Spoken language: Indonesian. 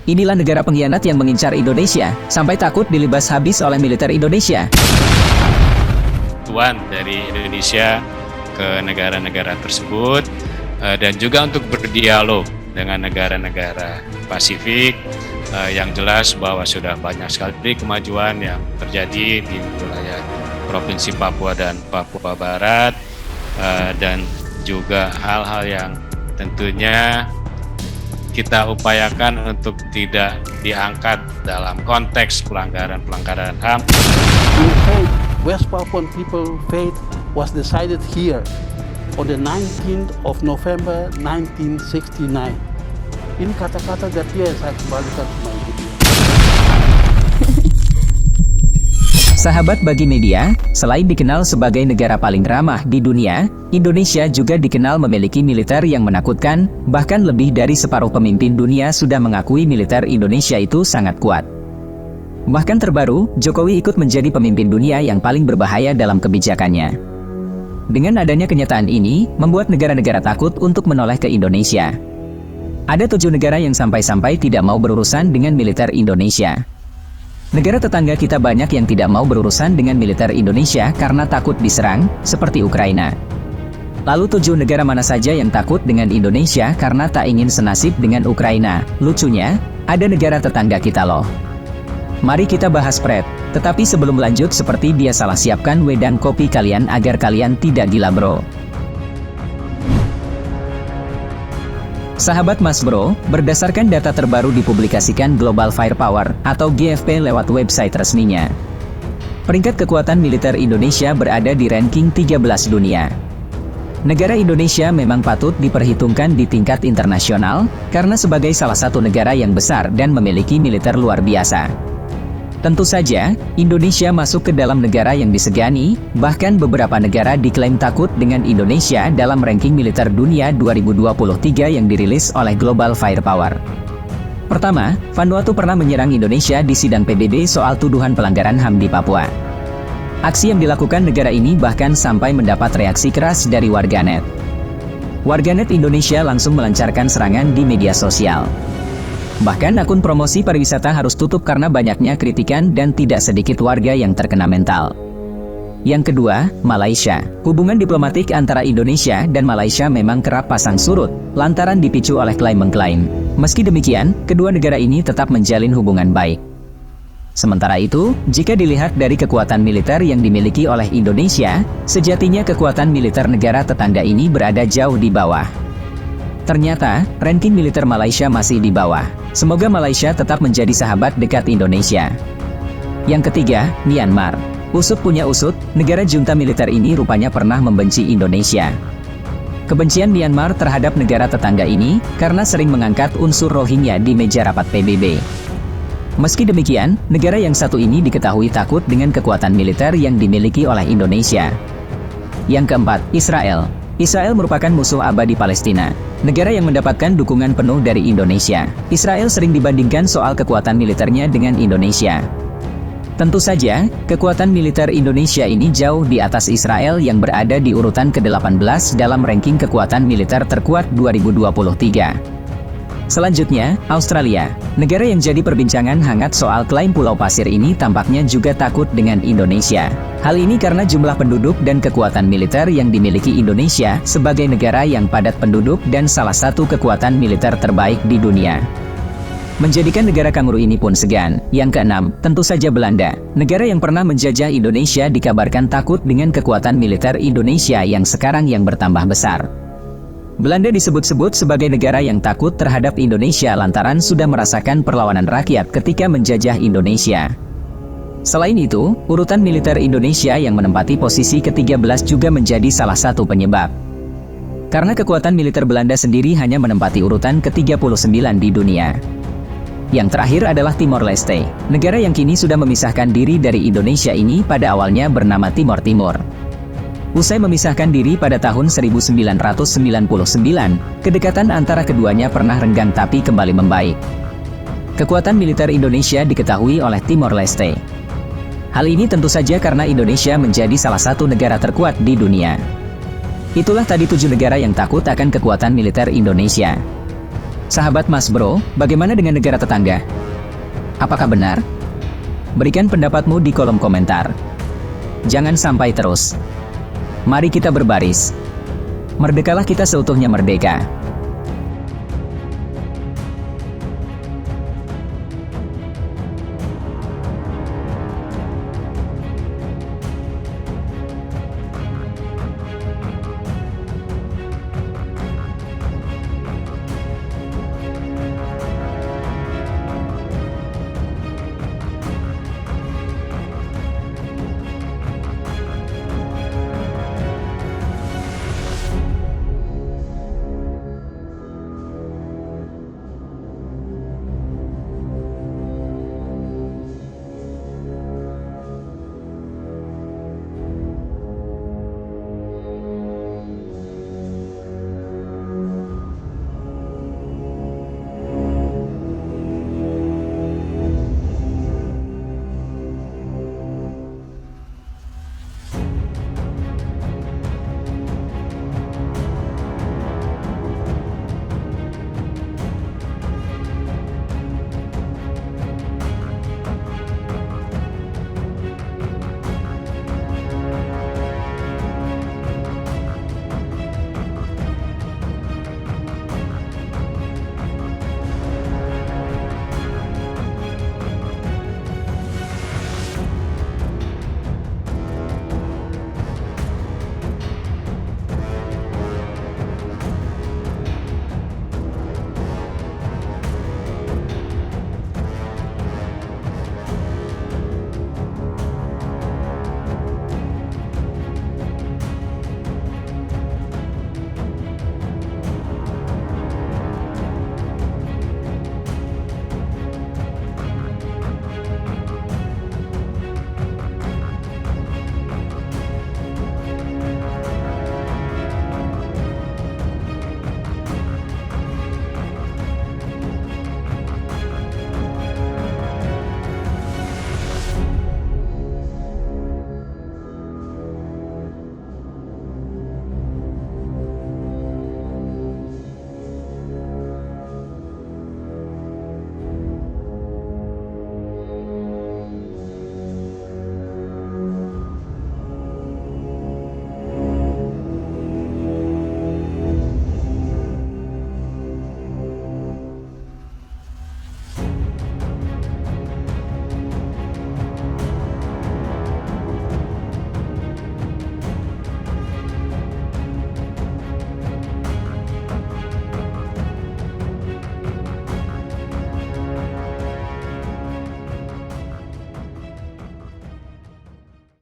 Inilah negara pengkhianat yang mengincar Indonesia, sampai takut dilibas habis oleh militer Indonesia. Tuan dari Indonesia ke negara-negara tersebut dan juga untuk berdialog dengan negara-negara Pasifik yang jelas bahwa sudah banyak sekali kemajuan yang terjadi di wilayah Provinsi Papua dan Papua Barat dan juga hal-hal yang tentunya kita upayakan untuk tidak diangkat dalam konteks pelanggaran HAM. West Papuan people fate was decided here on the 19th of November 1969. Ini kata-kata dari dia yang saya kembalikan semua itu. Sahabat Bagi Media, selain dikenal sebagai negara paling ramah di dunia, Indonesia juga dikenal memiliki militer yang menakutkan, bahkan lebih dari separuh pemimpin dunia sudah mengakui militer Indonesia itu sangat kuat. Bahkan terbaru, Jokowi ikut menjadi pemimpin dunia yang paling berbahaya dalam kebijakannya. Dengan adanya kenyataan ini, membuat negara-negara takut untuk menoleh ke Indonesia. Ada 7 negara yang sampai-sampai tidak mau berurusan dengan militer Indonesia. Negara tetangga kita banyak yang tidak mau berurusan dengan militer Indonesia karena takut diserang, seperti Ukraina. Lalu 7 negara mana saja yang takut dengan Indonesia karena tak ingin senasib dengan Ukraina? Lucunya, ada negara tetangga kita loh. Mari kita bahas Pret. Tetapi sebelum lanjut, seperti biasalah siapkan wedang kopi kalian agar kalian tidak gila bro. Sahabat Mas Bro, berdasarkan data terbaru dipublikasikan Global Firepower atau GFP lewat website resminya. Peringkat kekuatan militer Indonesia berada di ranking 13 dunia. Negara Indonesia memang patut diperhitungkan di tingkat internasional, karena sebagai salah satu negara yang besar dan memiliki militer luar biasa. Tentu saja, Indonesia masuk ke dalam negara yang disegani, bahkan beberapa negara diklaim takut dengan Indonesia dalam ranking militer dunia 2023 yang dirilis oleh Global Firepower. Pertama, Vanuatu pernah menyerang Indonesia di sidang PBB soal tuduhan pelanggaran HAM di Papua. Aksi yang dilakukan negara ini bahkan sampai mendapat reaksi keras dari warganet. Warganet Indonesia langsung melancarkan serangan di media sosial. Bahkan akun promosi pariwisata harus tutup karena banyaknya kritikan dan tidak sedikit warga yang terkena mental. Yang kedua, Malaysia. Hubungan diplomatik antara Indonesia dan Malaysia memang kerap pasang surut, lantaran dipicu oleh klaim-mengklaim. Meski demikian, kedua negara ini tetap menjalin hubungan baik. Sementara itu, jika dilihat dari kekuatan militer yang dimiliki oleh Indonesia, sejatinya kekuatan militer negara tetangga ini berada jauh di bawah. Ternyata, ranking militer Malaysia masih di bawah. Semoga Malaysia tetap menjadi sahabat dekat Indonesia. Yang ketiga, Myanmar. Usut punya usut, negara junta militer ini rupanya pernah membenci Indonesia. Kebencian Myanmar terhadap negara tetangga ini, karena sering mengangkat unsur Rohingya di meja rapat PBB. Meski demikian, negara yang satu ini diketahui takut dengan kekuatan militer yang dimiliki oleh Indonesia. Yang keempat, Israel. Israel merupakan musuh abadi Palestina, negara yang mendapatkan dukungan penuh dari Indonesia. Israel sering dibandingkan soal kekuatan militernya dengan Indonesia. Tentu saja, kekuatan militer Indonesia ini jauh di atas Israel yang berada di urutan ke-18 dalam ranking kekuatan militer terkuat 2023. Selanjutnya, Australia. Negara yang jadi perbincangan hangat soal klaim Pulau Pasir ini tampaknya juga takut dengan Indonesia. Hal ini karena jumlah penduduk dan kekuatan militer yang dimiliki Indonesia sebagai negara yang padat penduduk dan salah satu kekuatan militer terbaik di dunia. Menjadikan negara kanguru ini pun segan. Yang keenam, tentu saja Belanda. Negara yang pernah menjajah Indonesia dikabarkan takut dengan kekuatan militer Indonesia yang sekarang yang bertambah besar. Belanda disebut-sebut sebagai negara yang takut terhadap Indonesia lantaran sudah merasakan perlawanan rakyat ketika menjajah Indonesia. Selain itu, urutan militer Indonesia yang menempati posisi ke-13 juga menjadi salah satu penyebab. Karena kekuatan militer Belanda sendiri hanya menempati urutan ke-39 di dunia. Yang terakhir adalah Timor Leste, negara yang kini sudah memisahkan diri dari Indonesia ini pada awalnya bernama Timor Timur. Usai memisahkan diri pada tahun 1999, kedekatan antara keduanya pernah renggang tapi kembali membaik. Kekuatan militer Indonesia diketahui oleh Timor Leste. Hal ini tentu saja karena Indonesia menjadi salah satu negara terkuat di dunia. Itulah tadi 7 negara yang takut akan kekuatan militer Indonesia. Sahabat Mas Bro, bagaimana dengan negara tetangga? Apakah benar? Berikan pendapatmu di kolom komentar. Jangan sampai terus. Mari kita berbaris. Merdekalah kita seutuhnya merdeka.